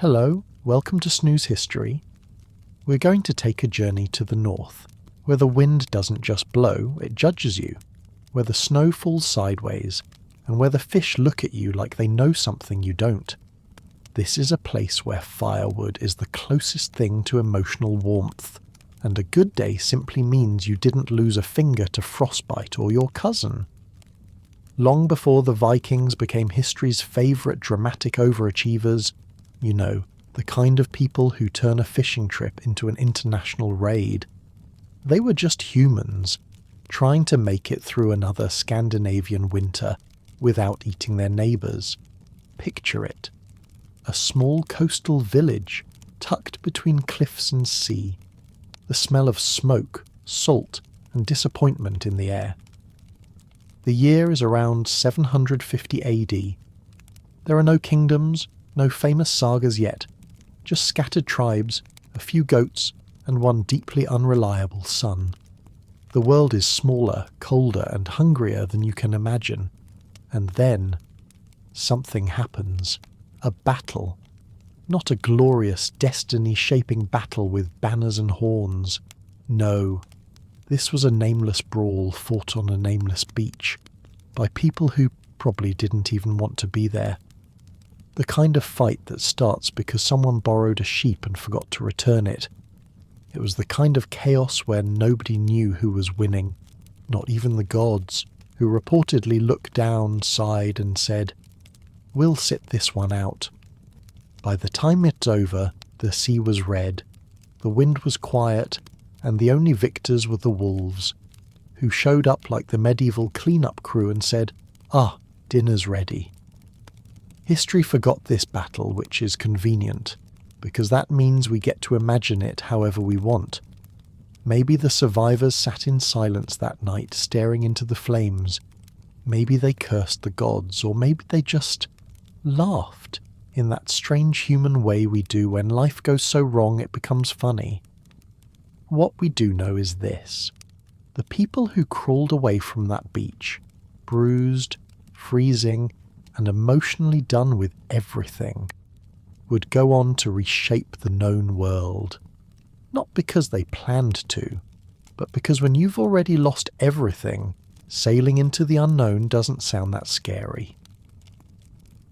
Hello, welcome to Snooze History. We're going to take a journey to the north, where the wind doesn't just blow, it judges you, where the snow falls sideways, and where the fish look at you like they know something you don't. This is a place where firewood is the closest thing to emotional warmth, and a good day simply means you didn't lose a finger to frostbite or your cousin. Long before the Vikings became history's favourite dramatic overachievers, you know, the kind of people who turn a fishing trip into an international raid. They were just humans, trying to make it through another Scandinavian winter without eating their neighbours. Picture it. A small coastal village tucked between cliffs and sea. The smell of smoke, salt, and disappointment in the air. The year is around 750 AD. There are no kingdoms, no famous sagas yet, just scattered tribes, a few goats, and one deeply unreliable son. The world is smaller, colder, and hungrier than you can imagine. And then, something happens. A battle. Not a glorious, destiny-shaping battle with banners and horns. No. This was a nameless brawl fought on a nameless beach, by people who probably didn't even want to be there. The kind of fight that starts because someone borrowed a sheep and forgot to return it. It was the kind of chaos where nobody knew who was winning, not even the gods, who reportedly looked down, sighed and said, "We'll sit this one out." By the time it's over, the sea was red, the wind was quiet, and the only victors were the wolves, who showed up like the medieval clean-up crew and said, "Ah, dinner's ready." History forgot this battle, which is convenient, because that means we get to imagine it however we want. Maybe the survivors sat in silence that night, staring into the flames. Maybe they cursed the gods, or maybe they just laughed, in that strange human way we do when life goes so wrong it becomes funny. What we do know is this. The people who crawled away from that beach, bruised, freezing, and emotionally done with everything, would go on to reshape the known world. Not because they planned to, but because when you've already lost everything, sailing into the unknown doesn't sound that scary.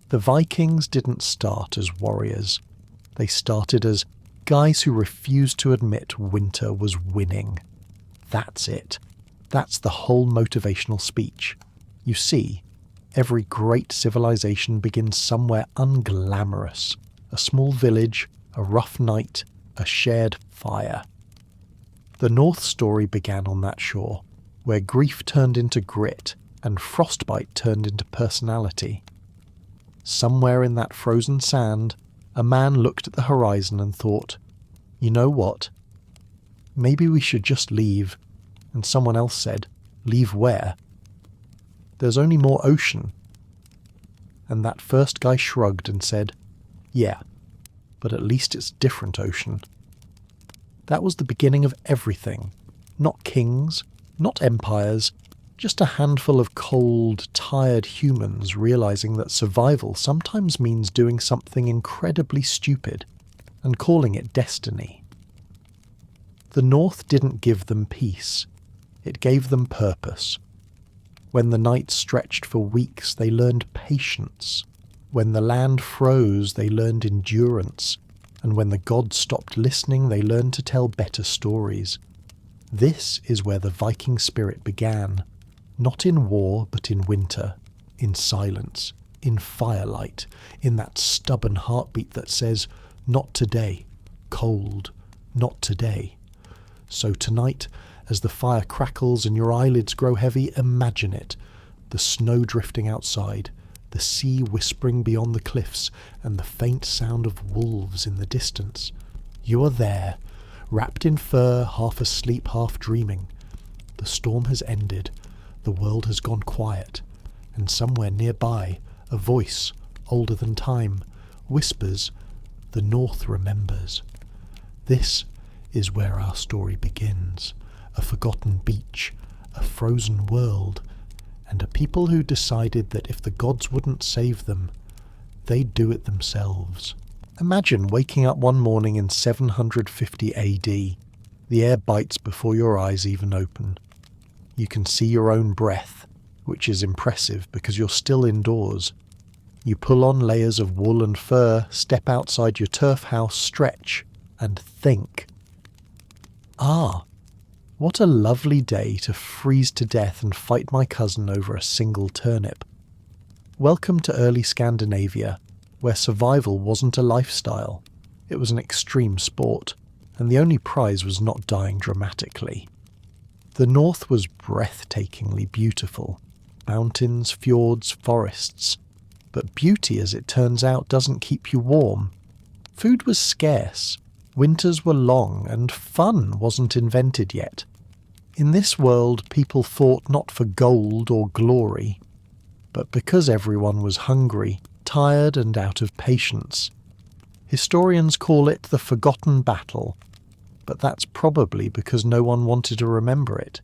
The Vikings didn't start as warriors. They started as guys who refused to admit winter was winning. That's it. That's the whole motivational speech. You see, every great civilization begins somewhere unglamorous. A small village, a rough night, a shared fire. The North story began on that shore, where grief turned into grit and frostbite turned into personality. Somewhere in that frozen sand, a man looked at the horizon and thought, "You know what? Maybe we should just leave." And someone else said, "Leave where? There's only more ocean." And that first guy shrugged and said, "Yeah, but at least it's different ocean." That was the beginning of everything. Not kings, not empires, just a handful of cold, tired humans realizing that survival sometimes means doing something incredibly stupid and calling it destiny. The North didn't give them peace. It gave them purpose. When the night stretched for weeks, they learned patience. When the land froze, they learned endurance. And when the gods stopped listening, they learned to tell better stories. This is where the Viking spirit began. Not in war, but in winter. In silence. In firelight. In that stubborn heartbeat that says, "Not today. Cold. Not today." So tonight, as the fire crackles and your eyelids grow heavy, imagine it. The snow drifting outside, the sea whispering beyond the cliffs, and the faint sound of wolves in the distance. You are there, wrapped in fur, half asleep, half dreaming. The storm has ended, the world has gone quiet, and somewhere nearby, a voice, older than time, whispers, "The North remembers." This is where our story begins. A forgotten beach, a frozen world, and a people who decided that if the gods wouldn't save them, they'd do it themselves. Imagine waking up one morning in 750 AD. The air bites before your eyes even open. You can see your own breath, which is impressive because you're still indoors. You pull on layers of wool and fur, step outside your turf house, stretch, and think. Ah, what a lovely day to freeze to death and fight my cousin over a single turnip. Welcome to early Scandinavia, where survival wasn't a lifestyle. It was an extreme sport, and the only prize was not dying dramatically. The north was breathtakingly beautiful. Mountains, fjords, forests. But beauty, as it turns out, doesn't keep you warm. Food was scarce, winters were long, and fun wasn't invented yet. In this world, people fought not for gold or glory, but because everyone was hungry, tired and out of patience. Historians call it the forgotten battle, but that's probably because no one wanted to remember it.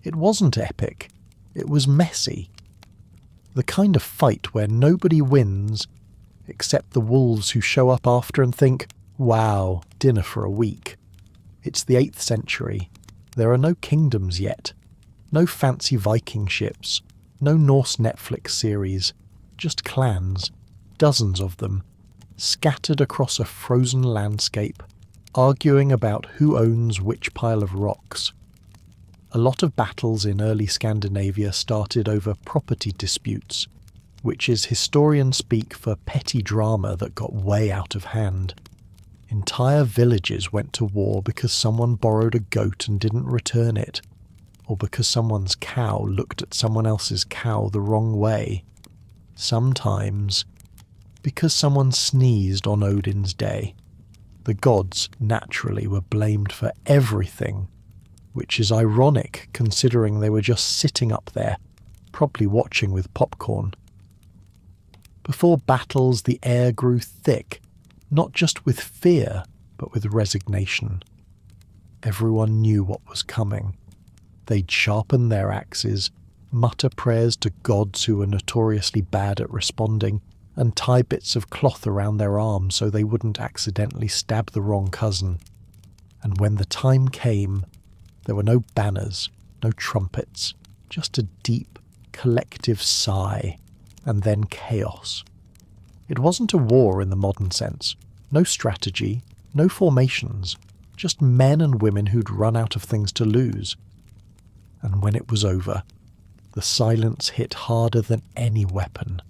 It wasn't epic, it was messy. The kind of fight where nobody wins, except the wolves who show up after and think, wow, dinner for a week. It's the 8th century. There are no kingdoms yet. No fancy Viking ships. No Norse Netflix series. Just clans. Dozens of them. Scattered across a frozen landscape, arguing about who owns which pile of rocks. A lot of battles in early Scandinavia started over property disputes, which is historian speak for petty drama that got way out of hand. Entire villages went to war because someone borrowed a goat and didn't return it, or because someone's cow looked at someone else's cow the wrong way. Sometimes because someone sneezed on Odin's day. The gods, naturally, were blamed for everything, which is ironic considering they were just sitting up there, probably watching with popcorn. Before battles, the air grew thick, not just with fear, but with resignation. Everyone knew what was coming. They'd sharpen their axes, mutter prayers to gods who were notoriously bad at responding, and tie bits of cloth around their arms so they wouldn't accidentally stab the wrong cousin. And when the time came, there were no banners, no trumpets, just a deep, collective sigh, and then chaos. It wasn't a war in the modern sense. No strategy, no formations, just men and women who'd run out of things to lose. And when it was over, the silence hit harder than any weapon.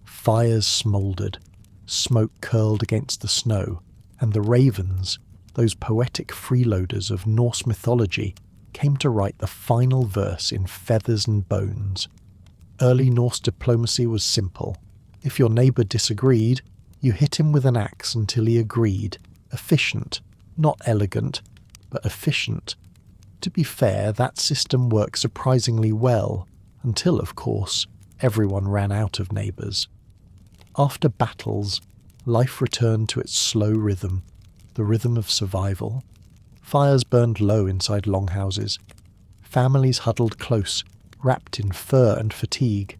Fires smouldered, smoke curled against the snow, and the ravens, those poetic freeloaders of Norse mythology, came to write the final verse in feathers and bones. Early Norse diplomacy was simple. If your neighbour disagreed, you hit him with an axe until he agreed. Efficient, not elegant, but efficient. To be fair, that system worked surprisingly well, until, of course, everyone ran out of neighbours. After battles, life returned to its slow rhythm, the rhythm of survival. Fires burned low inside longhouses. Families huddled close, wrapped in fur and fatigue.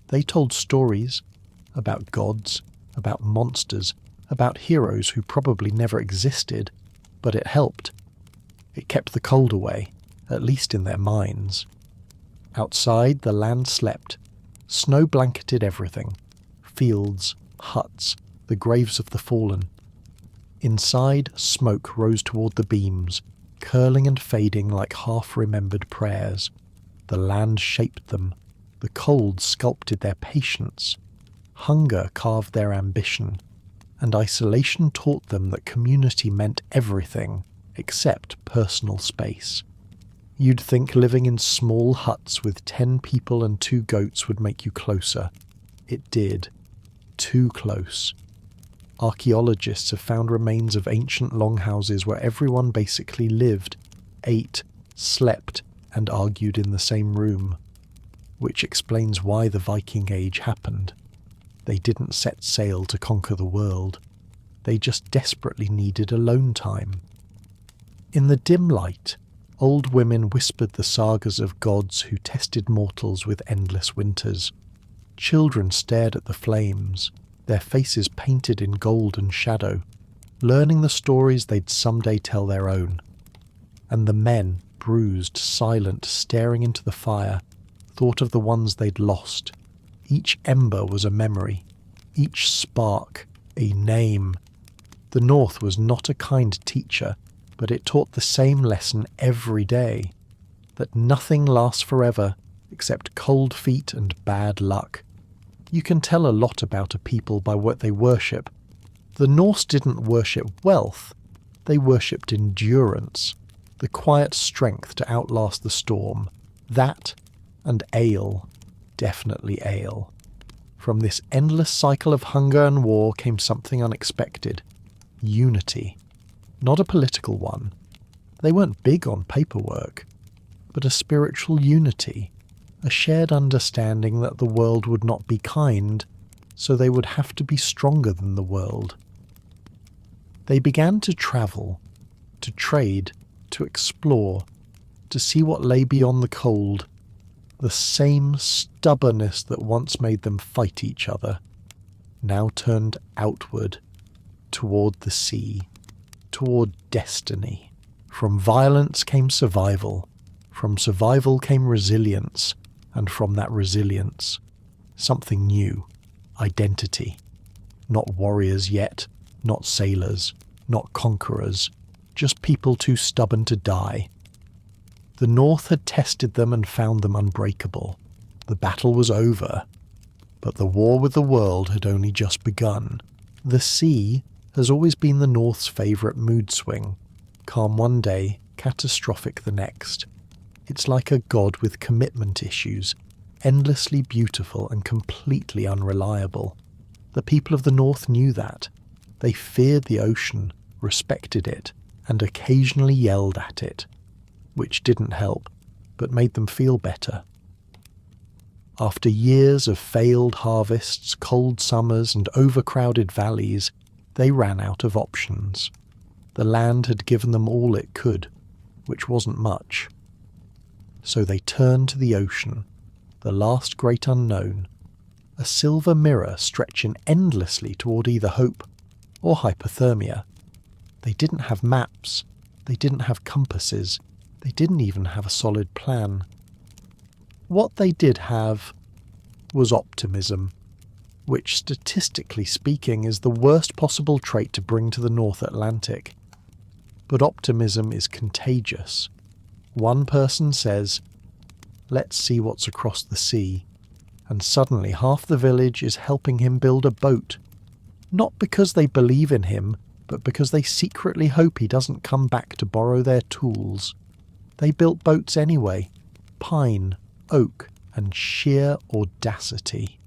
They told stories about gods, about monsters, about heroes who probably never existed, but it helped. It kept the cold away, at least in their minds. Outside, the land slept. Snow blanketed everything. Fields, huts, the graves of the fallen. Inside, smoke rose toward the beams, curling and fading like half-remembered prayers. The land shaped them. The cold sculpted their patience. Hunger carved their ambition. And isolation taught them that community meant everything except personal space. You'd think living in small huts with 10 people and 2 goats would make you closer. It did. Too close. Archaeologists have found remains of ancient longhouses where everyone basically lived, ate, slept, and argued in the same room, which explains why the Viking Age happened. They didn't set sail to conquer the world. They just desperately needed alone time. In the dim light, old women whispered the sagas of gods who tested mortals with endless winters. Children stared at the flames. their faces painted in gold and shadow, learning the stories they'd someday tell their own. And the men, bruised, silent, staring into the fire, thought of the ones they'd lost. Each ember was a memory, each spark a name. The North was not a kind teacher, but it taught the same lesson every day, that nothing lasts forever except cold feet and bad luck. You can tell a lot about a people by what they worship. The Norse didn't worship wealth, they worshipped endurance, the quiet strength to outlast the storm. That and ale, definitely ale. From this endless cycle of hunger and war came something unexpected. Unity. Not a political one. They weren't big on paperwork, but a spiritual unity, a shared understanding that the world would not be kind, so they would have to be stronger than the world. They began to travel, to trade, to explore, to see what lay beyond the cold. The same stubbornness that once made them fight each other now turned outward, toward the sea, toward destiny. From violence came survival, from survival came resilience, and from that resilience, something new, identity. Not warriors yet, not sailors, not conquerors, just people too stubborn to die. The North had tested them and found them unbreakable. The battle was over, but the war with the world had only just begun. The sea has always been the North's favourite mood swing. Calm one day, catastrophic the next. It's like a god with commitment issues, endlessly beautiful and completely unreliable. The people of the North knew that. They feared the ocean, respected it, and occasionally yelled at it, which didn't help, but made them feel better. After years of failed harvests, cold summers, and overcrowded valleys, they ran out of options. The land had given them all it could, which wasn't much. So they turned to the ocean, the last great unknown, a silver mirror stretching endlessly toward either hope or hypothermia. They didn't have maps, they didn't have compasses, they didn't even have a solid plan. What they did have was optimism, which statistically speaking is the worst possible trait to bring to the North Atlantic. But optimism is contagious. One person says, "Let's see what's across the sea," and suddenly half the village is helping him build a boat. Not because they believe in him, but because they secretly hope he doesn't come back to borrow their tools. They built boats anyway, pine, oak, and sheer audacity.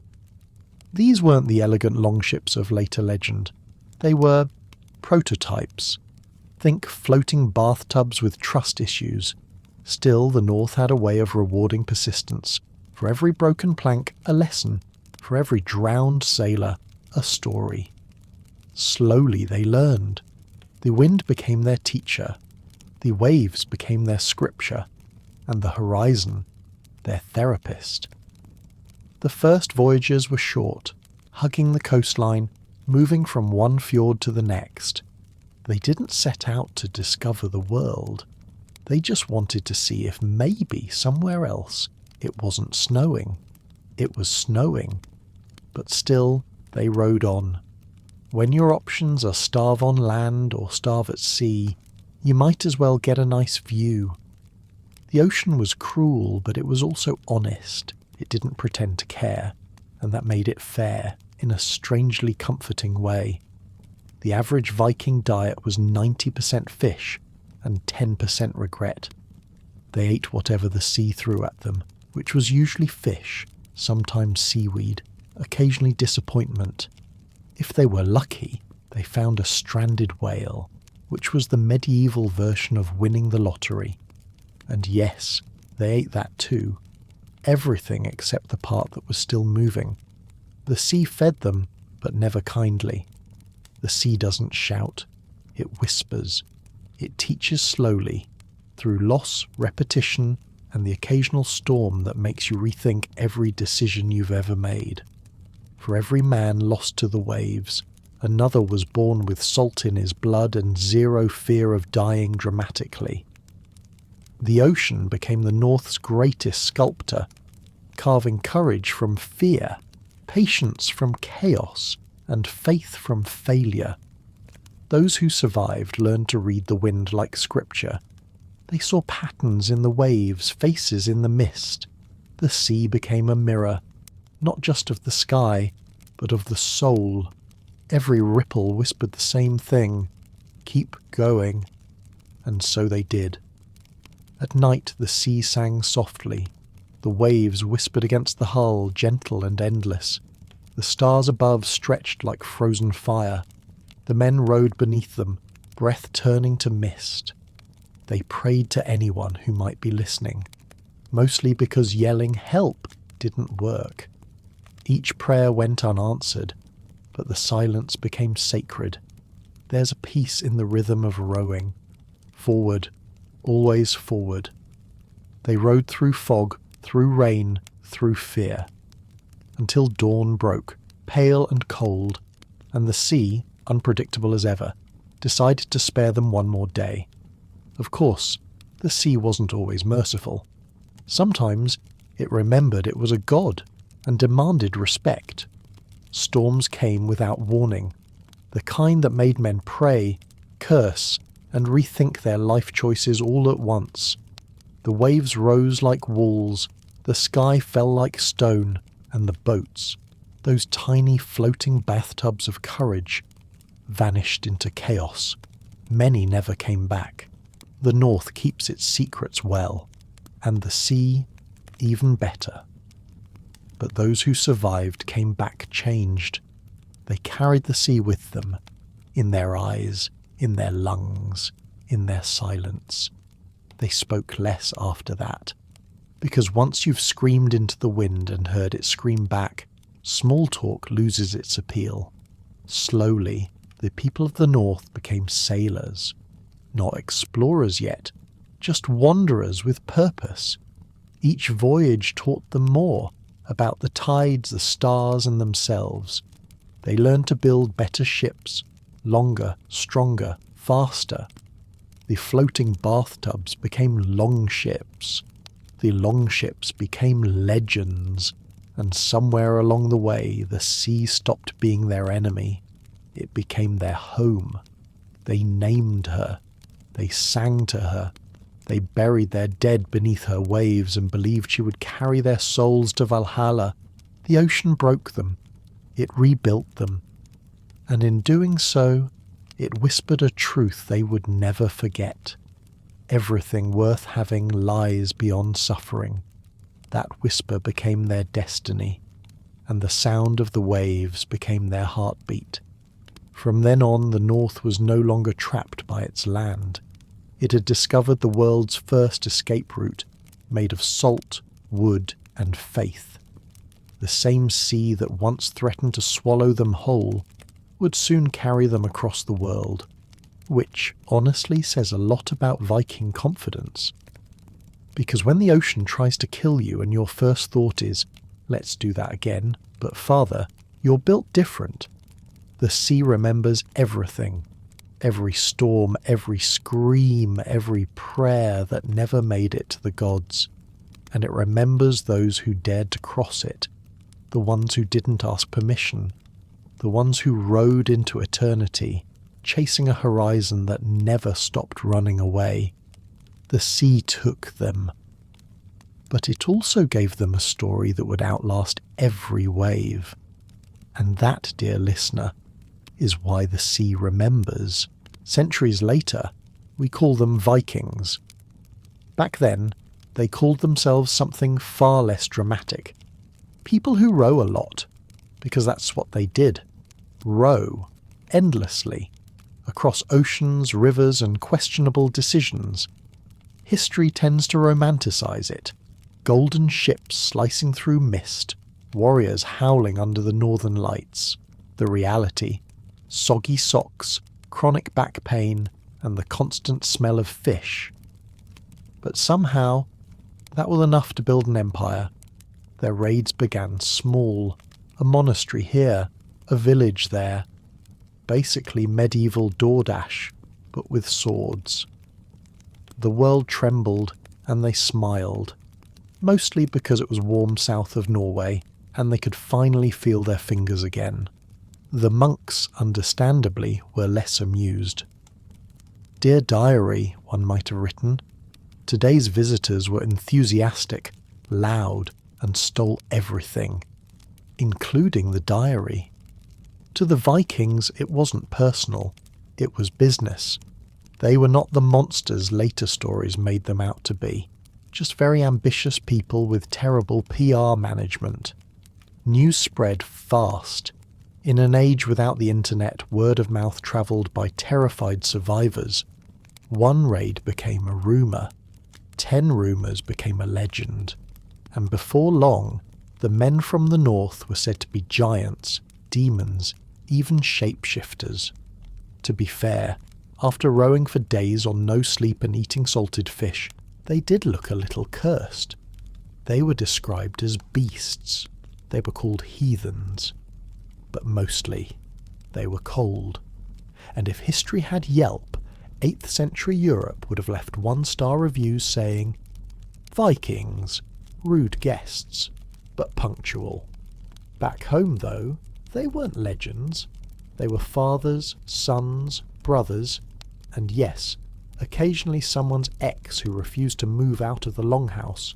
These weren't the elegant longships of later legend. They were prototypes. Think floating bathtubs with trust issues. Still, the North had a way of rewarding persistence. For every broken plank, a lesson. For every drowned sailor, a story. Slowly they learned. The wind became their teacher. The waves became their scripture. And the horizon, their therapist. The first voyages were short, hugging the coastline, moving from one fjord to the next. They didn't set out to discover the world. They just wanted to see if maybe somewhere else it wasn't snowing. It was snowing. But still, they rode on. When your options are starve on land or starve at sea, you might as well get a nice view. The ocean was cruel, but it was also honest. It didn't pretend to care, and that made it fair in a strangely comforting way. The average Viking diet was 90% fish and 10% regret. They ate whatever the sea threw at them, which was usually fish, sometimes seaweed, occasionally disappointment. If they were lucky, they found a stranded whale, which was the medieval version of winning the lottery. And yes, they ate that too. Everything except the part that was still moving. The sea fed them, but never kindly. The sea doesn't shout. It whispers. It teaches slowly, through loss, repetition, and the occasional storm that makes you rethink every decision you've ever made. For every man lost to the waves, another was born with salt in his blood and zero fear of dying dramatically. The ocean became the North's greatest sculptor, carving courage from fear, patience from chaos, and faith from failure. Those who survived learned to read the wind like scripture. They saw patterns in the waves, faces in the mist. The sea became a mirror, not just of the sky, but of the soul. Every ripple whispered the same thing: keep going. And so they did. At night the sea sang softly. The waves whispered against the hull, gentle and endless. The stars above stretched like frozen fire. The men rode beneath them, breath turning to mist. They prayed to anyone who might be listening, mostly because yelling "help" didn't work. Each prayer went unanswered, but the silence became sacred. There's a peace in the rhythm of rowing. Forward, always forward. They rowed through fog, through rain, through fear, until dawn broke, pale and cold, and the sea, unpredictable as ever, decided to spare them one more day. Of course, the sea wasn't always merciful. Sometimes it remembered it was a god and demanded respect. Storms came without warning, the kind that made men pray, curse, and rethink their life choices all at once. The waves rose like walls, the sky fell like stone, and the boats, those tiny floating bathtubs of courage, vanished into chaos. Many never came back. The North keeps its secrets well, and the sea even better. But those who survived came back changed. They carried the sea with them, in their eyes, in their lungs, in their silence. They spoke less after that, because once you've screamed into the wind and heard it scream back, small talk loses its appeal. Slowly, the people of the North became sailors. Not explorers yet, just wanderers with purpose. Each voyage taught them more about the tides, the stars, and themselves. They learned to build better ships, longer, stronger, faster. The floating bathtubs became longships. The longships became legends, and somewhere along the way the sea stopped being their enemy. It became their home. They named her. They sang to her. They buried their dead beneath her waves and believed she would carry their souls to Valhalla. The ocean broke them. It rebuilt them. And in doing so, it whispered a truth they would never forget. Everything worth having lies beyond suffering. That whisper became their destiny, and the sound of the waves became their heartbeat. From then on, the North was no longer trapped by its land. It had discovered the world's first escape route, made of salt, wood, and faith. The same sea that once threatened to swallow them whole would soon carry them across the world, which honestly says a lot about Viking confidence. Because when the ocean tries to kill you and your first thought is, let's do that again, but farther, you're built different. The sea remembers everything. Every storm, every scream, every prayer that never made it to the gods. And it remembers those who dared to cross it, the ones who didn't ask permission, the ones who rode into eternity, chasing a horizon that never stopped running away. The sea took them. But it also gave them a story that would outlast every wave. And that, dear listener, is why the sea remembers. Centuries later, we call them Vikings. Back then, they called themselves something far less dramatic. People who row a lot, because that's what they did. Row, endlessly, across oceans, rivers, and questionable decisions. History tends to romanticize it. Golden ships slicing through mist, warriors howling under the northern lights. The reality, soggy socks, chronic back pain, and the constant smell of fish. But somehow, that was enough to build an empire. Their raids began small, a monastery here, a village there. Basically medieval DoorDash, but with swords. The world trembled and they smiled, mostly because it was warm south of Norway and they could finally feel their fingers again. The monks, understandably, were less amused. "Dear Diary," one might have written, "today's visitors were enthusiastic, loud, and stole everything, including the diary." To the Vikings it wasn't personal, it was business. They were not the monsters later stories made them out to be, just very ambitious people with terrible PR management. News spread fast. In an age without the internet, word of mouth travelled by terrified survivors. One raid became a rumour, 10 rumours became a legend, and before long, the men from the north were said to be giants, demons, even shapeshifters. To be fair, after rowing for days on no sleep and eating salted fish, they did look a little cursed. They were described as beasts. They were called heathens. But mostly, they were cold. And if history had Yelp, 8th century Europe would have left 1-star reviews saying, "Vikings, rude guests, but punctual." Back home, though, they weren't legends. They were fathers, sons, brothers, and yes, occasionally someone's ex who refused to move out of the longhouse.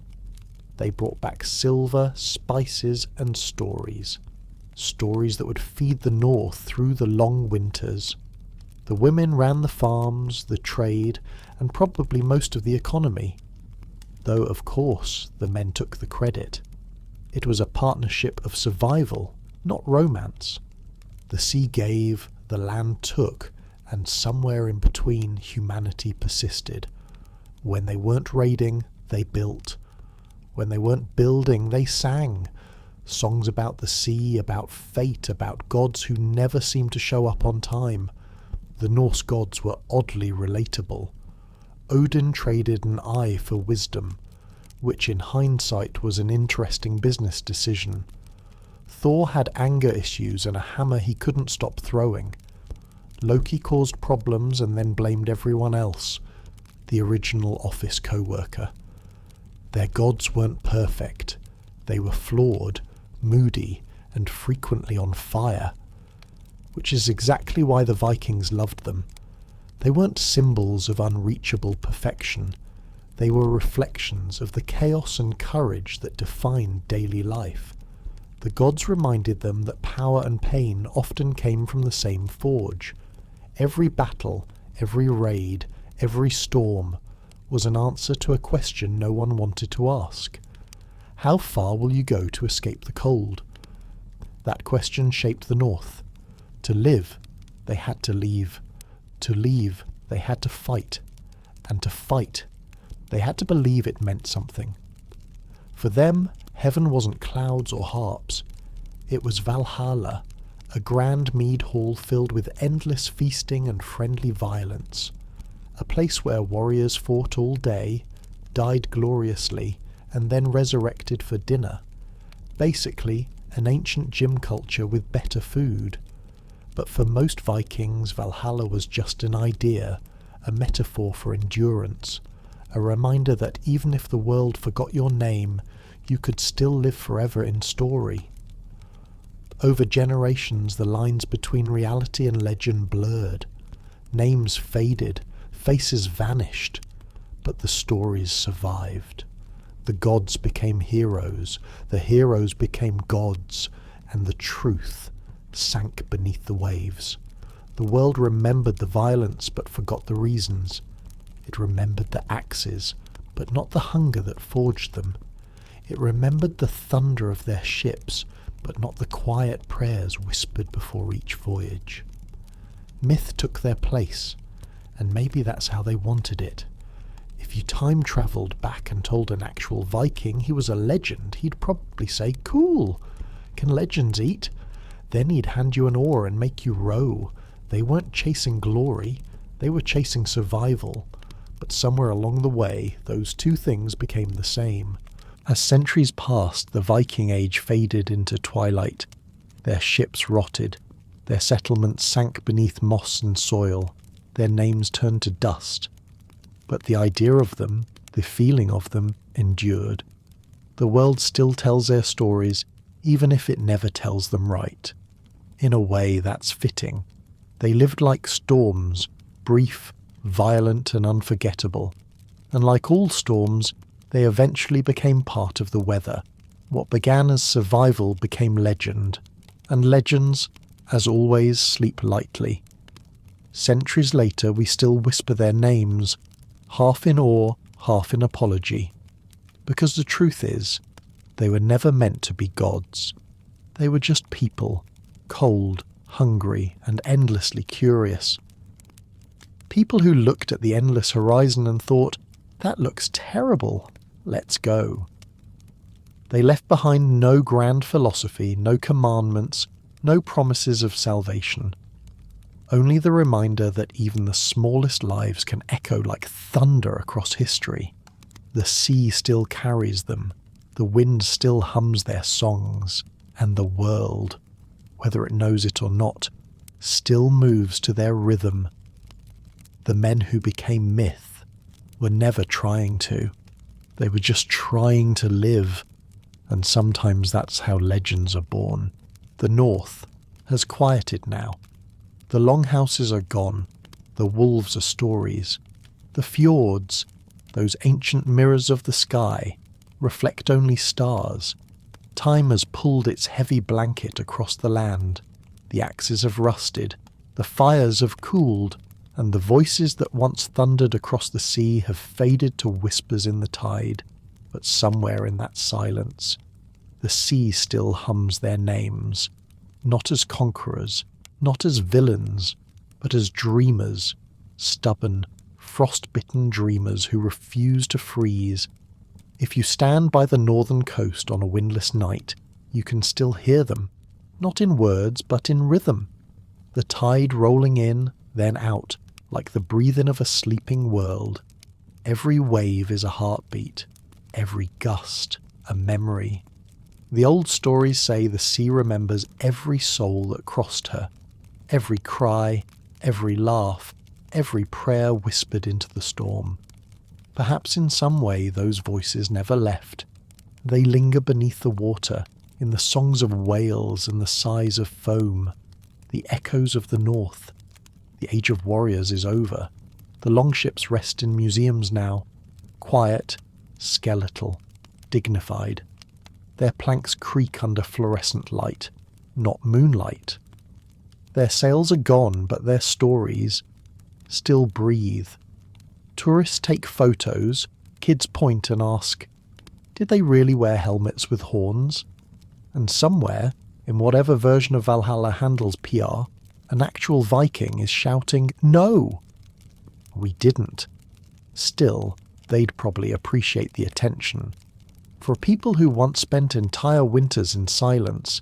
They brought back silver, spices, and stories. Stories that would feed the north through the long winters. The women ran the farms, the trade, and probably most of the economy. Though, of course, the men took the credit. It was a partnership of survival, not romance. The sea gave, the land took, and somewhere in between humanity persisted. When they weren't raiding, they built. When they weren't building, they sang. Songs about the sea, about fate, about gods who never seemed to show up on time. The Norse gods were oddly relatable. Odin traded an eye for wisdom, which in hindsight was an interesting business decision. Thor had anger issues and a hammer he couldn't stop throwing. Loki caused problems and then blamed everyone else, the original office co-worker. Their gods weren't perfect. They were flawed, moody, and frequently on fire, which is exactly why the Vikings loved them. They weren't symbols of unreachable perfection. They were reflections of the chaos and courage that defined daily life. The gods reminded them that power and pain often came from the same forge. Every battle, every raid, every storm was an answer to a question no one wanted to ask. How far will you go to escape the cold? That question shaped the North. To live, they had to leave. To leave, they had to fight. And to fight, they had to believe it meant something. For them, heaven wasn't clouds or harps. It was Valhalla, a grand mead hall filled with endless feasting and friendly violence. A place where warriors fought all day, died gloriously, and then resurrected for dinner. Basically, an ancient gym culture with better food. But for most Vikings, Valhalla was just an idea, a metaphor for endurance, a reminder that even if the world forgot your name, you could still live forever in story. Over generations, the lines between reality and legend blurred. Names faded, faces vanished, but the stories survived. The gods became heroes, the heroes became gods, and the truth sank beneath the waves. The world remembered the violence but forgot the reasons. It remembered the axes, but not the hunger that forged them. It remembered the thunder of their ships, but not the quiet prayers whispered before each voyage. Myth took their place, and maybe that's how they wanted it. If you time-travelled back and told an actual Viking he was a legend, he'd probably say, "Cool! Can legends eat?" Then he'd hand you an oar and make you row. They weren't chasing glory, they were chasing survival. But somewhere along the way, those two things became the same. As centuries passed, the Viking Age faded into twilight. Their ships rotted, their settlements sank beneath moss and soil, their names turned to dust. But the idea of them, the feeling of them, endured. The world still tells their stories, even if it never tells them right. In a way, that's fitting. They lived like storms, brief, violent and unforgettable. And like all storms, they eventually became part of the weather. What began as survival became legend. And legends, as always, sleep lightly. Centuries later, we still whisper their names, half in awe, half in apology. Because the truth is, they were never meant to be gods. They were just people, cold, hungry, and endlessly curious. People who looked at the endless horizon and thought, "That looks terrible, let's go." They left behind no grand philosophy, no commandments, no promises of salvation. Only the reminder that even the smallest lives can echo like thunder across history. The sea still carries them, the wind still hums their songs, and the world, whether it knows it or not, still moves to their rhythm. The men who became myth were never trying to. They were just trying to live, and sometimes that's how legends are born. The North has quieted now. The longhouses are gone, the wolves are stories. The fjords, those ancient mirrors of the sky, reflect only stars. Time has pulled its heavy blanket across the land. The axes have rusted, the fires have cooled, and the voices that once thundered across the sea have faded to whispers in the tide. But somewhere in that silence, the sea still hums their names, not as conquerors, not as villains, but as dreamers, stubborn, frost-bitten dreamers who refuse to freeze. If you stand by the northern coast on a windless night, you can still hear them, not in words but in rhythm. The tide rolling in, then out, like the breathing of a sleeping world. Every wave is a heartbeat, every gust a memory. The old stories say the sea remembers every soul that crossed her, every cry, every laugh, every prayer whispered into the storm. Perhaps in some way those voices never left. They linger beneath the water, in the songs of whales and the sighs of foam, the echoes of the north. The age of warriors is over. The longships rest in museums now, quiet, skeletal, dignified. Their planks creak under fluorescent light, not moonlight. Their sails are gone, but their stories still breathe. Tourists take photos, kids point and ask, did they really wear helmets with horns? And somewhere, in whatever version of Valhalla handles PR, an actual Viking is shouting, no! We didn't. Still, they'd probably appreciate the attention. For people who once spent entire winters in silence,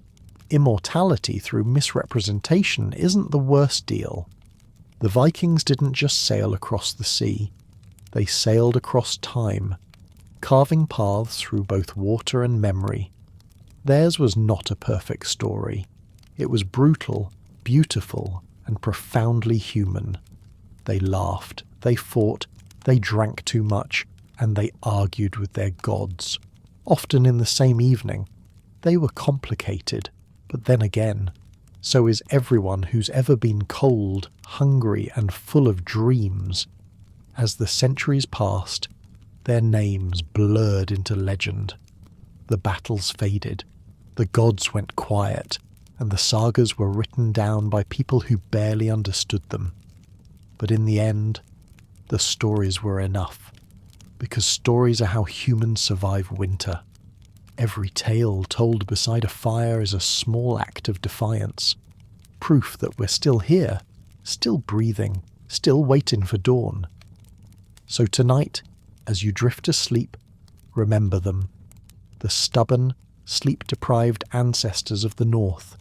immortality through misrepresentation isn't the worst deal. The Vikings didn't just sail across the sea. They sailed across time, carving paths through both water and memory. Theirs was not a perfect story. It was brutal, beautiful, and profoundly human. They laughed, they fought, they drank too much, and they argued with their gods, often in the same evening. They were complicated, but then again, so is everyone who's ever been cold, hungry, and full of dreams. As the centuries passed, their names blurred into legend. The battles faded, the gods went quiet, and the sagas were written down by people who barely understood them. But in the end, the stories were enough, because stories are how humans survive winter. Every tale told beside a fire is a small act of defiance, proof that we're still here, still breathing, still waiting for dawn. So tonight, as you drift to sleep, remember them, the stubborn, sleep-deprived ancestors of the North,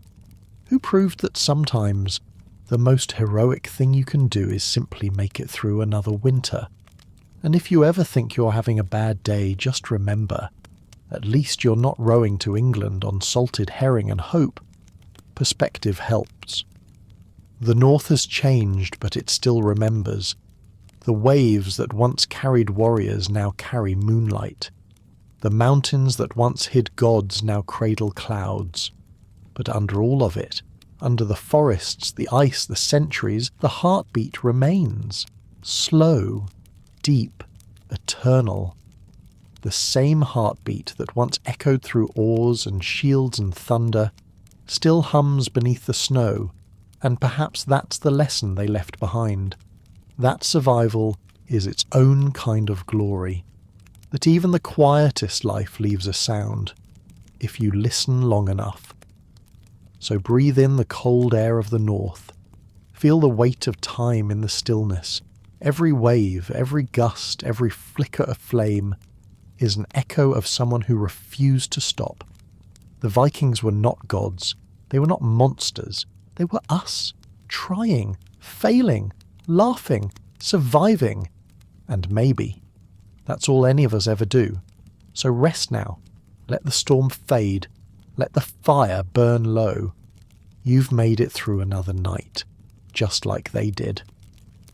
who proved that sometimes the most heroic thing you can do is simply make it through another winter. And if you ever think you're having a bad day, just remember, at least you're not rowing to England on salted herring and hope. Perspective helps. The North has changed, but it still remembers. The waves that once carried warriors now carry moonlight. The mountains that once hid gods now cradle clouds. But under all of it, under the forests, the ice, the centuries, the heartbeat remains. Slow, deep, eternal. The same heartbeat that once echoed through oars and shields and thunder still hums beneath the snow, and perhaps that's the lesson they left behind. That survival is its own kind of glory, that even the quietest life leaves a sound, if you listen long enough. So breathe in the cold air of the North. Feel the weight of time in the stillness. Every wave, every gust, every flicker of flame is an echo of someone who refused to stop. The Vikings were not gods. They were not monsters. They were us, trying, failing, laughing, surviving. And maybe that's all any of us ever do. So rest now. Let the storm fade. Let the fire burn low. You've made it through another night, just like they did.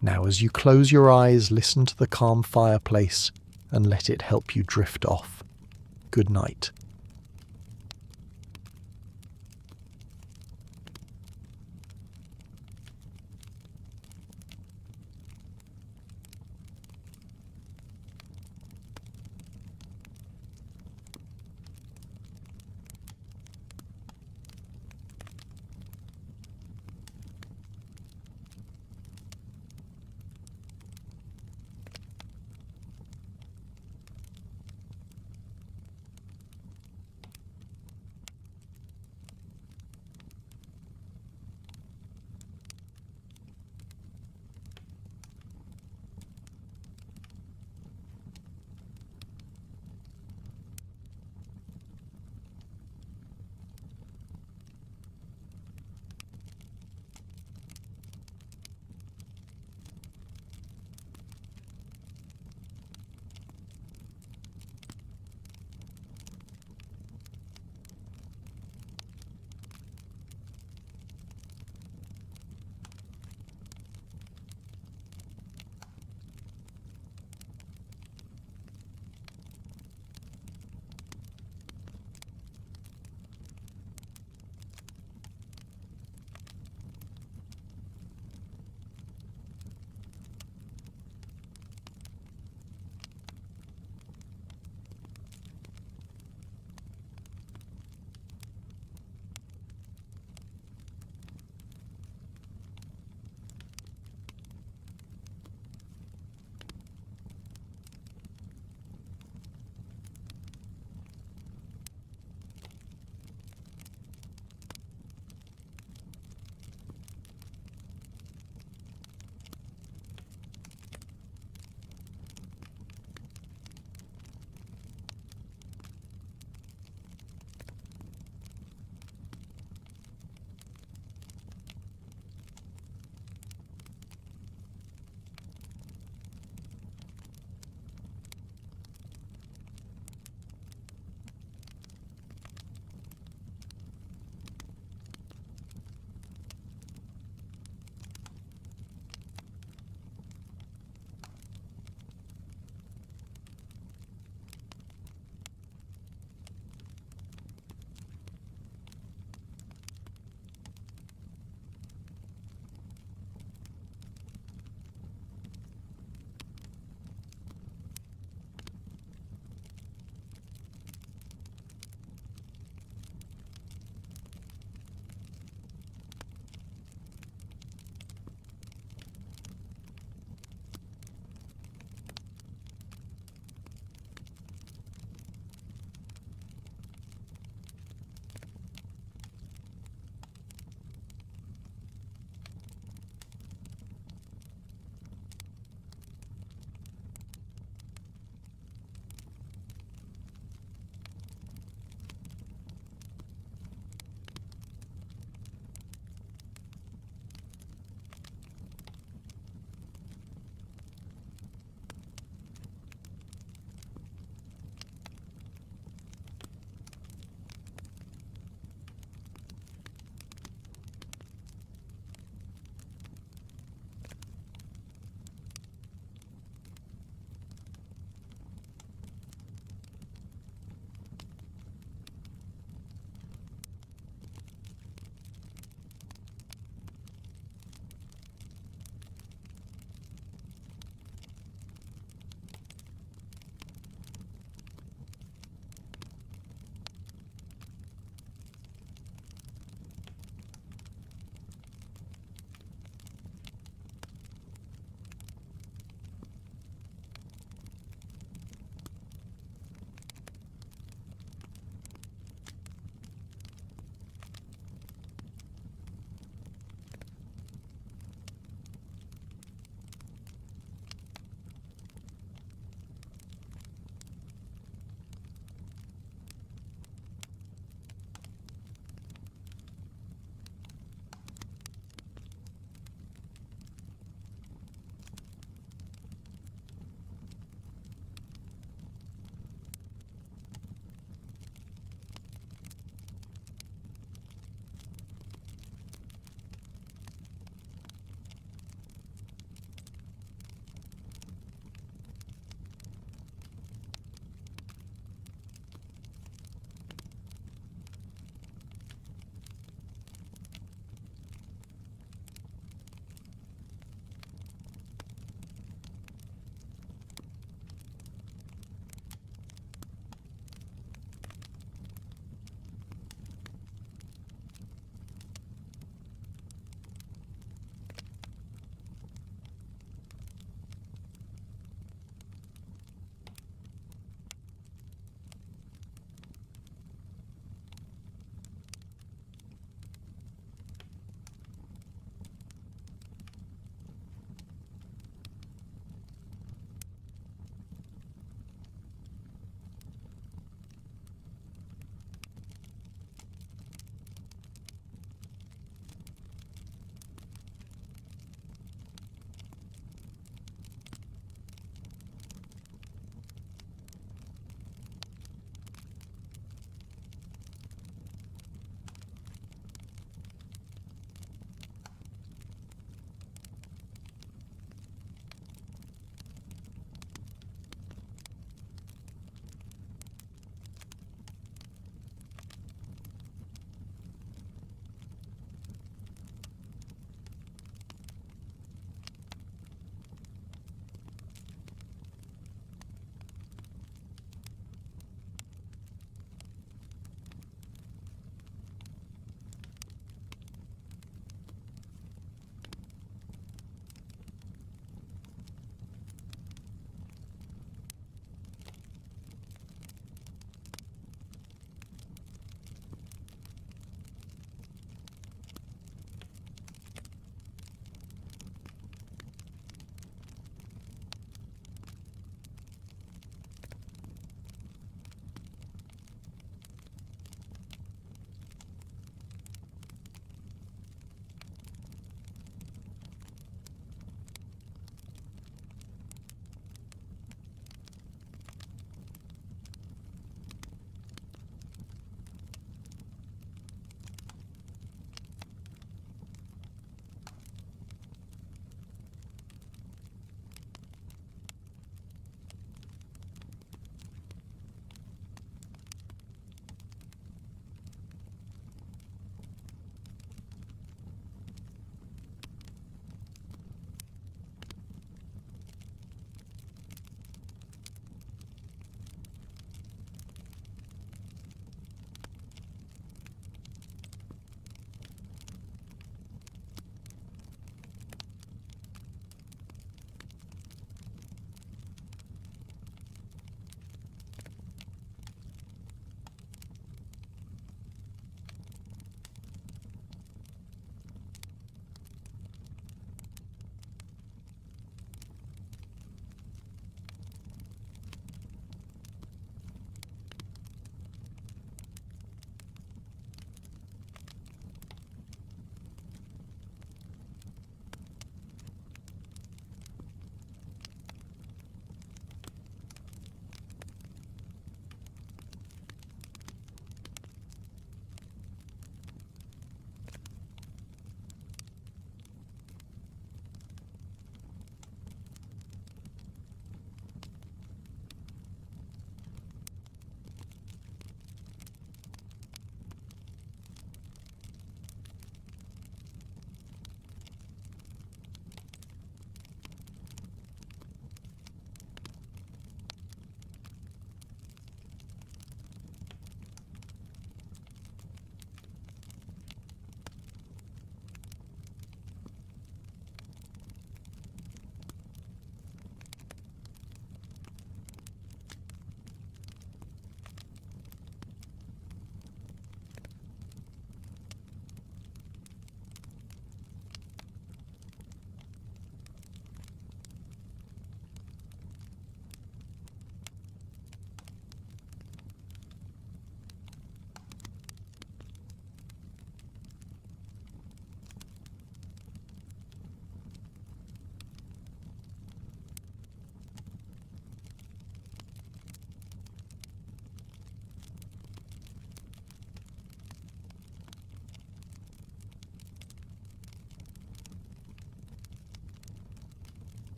Now as you close your eyes, listen to the calm fireplace and let it help you drift off. Good night.